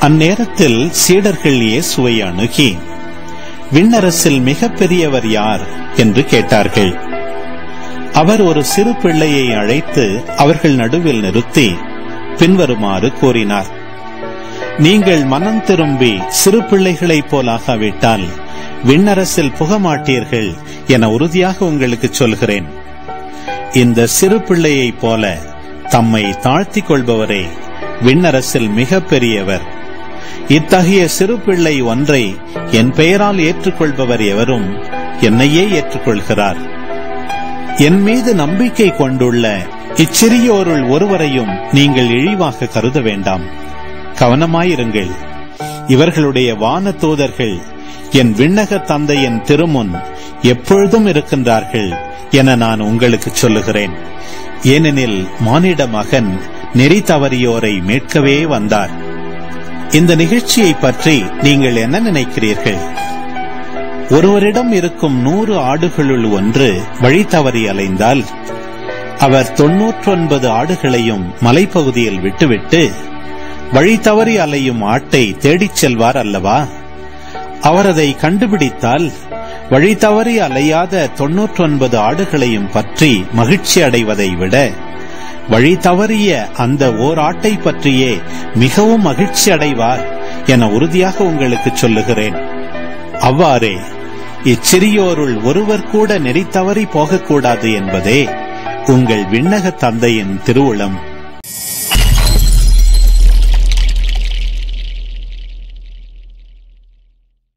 அந்நேரத்தில் சீடர்கள் இயேசுவை அணுகி, விண்ணரசில் மிக பெரியவர் யார் என்று கேட்டார்கள். அவர் ஒரு சிறு பிள்ளையை அழைத்து அவர்கள் நடுவில் நிறுத்தி பின்வருமாறு கூறினார்: நீங்கள் மனம் திரும்பி சிறு பிள்ளைகளைப் போலாகாவிட்டால் விண்ணரசில் புகமாட்டீர்கள் என உறுதியாக உங்களுக்கு சொல்கிறேன். இந்த சிறு பிள்ளையைப் போல தம்மை தாழ்த்திக் கொள்பவரே விண்ணரசில் மிக பெரியவர். இத்தகைய சிறு பிள்ளை ஒன்றை என் பெயரால் ஏற்றுக்கொள்பவர் எவரும் என்னையே ஏற்றுக்கொள்கிறார். என் மீது நம்பிக்கை கொண்டுள்ள இச்சிறியோருள் ஒருவரையும் நீங்கள் இழிவாக கருத வேண்டாம். கவனமாயிருங்கள். இவர்களுடைய வான தூதர்கள் என் விண்ணக தந்தையின் திருமுன் எப்பொழுதும் இருக்கின்றார்கள் என நான் உங்களுக்கு சொல்லுகிறேன். ஏனெனில் மானிட மகன் நெறி தவறியோரை மீட்கவே வந்தார். இந்த நிகழ்ச்சியை பற்றி நீங்கள் என்ன நினைக்கிறீர்கள்? ஒருவரிடம் இருக்கும் 100 ஆடுகளுள் ஒன்று வழி தவறி அலைந்தால் அவர் 99 ஆடுகளையும் மலைப்பகுதியில் விட்டுவிட்டு வழி தவறி அலையும் ஆட்டை தேடிச் செல்வார் அல்லவா? அவர் அதை கண்டுபிடித்தால் வழி தவறி அலையாத 99 ஆடுகளையும் பற்றி மகிழ்ச்சி அடைவதை விட வழி தவறிய அந்த ஓர் ஆட்டை பற்றியே மிகவும் மகிழ்ச்சி அடைவார் என உறுதியாக உங்களுக்கு சொல்லுகிறேன். அவ்வாறே இச்சிறியோருள் ஒருவர் கூட நெறி தவறி போகக்கூடாது என்பதே உங்கள் விண்ணக தந்தையின் திருவுளம்.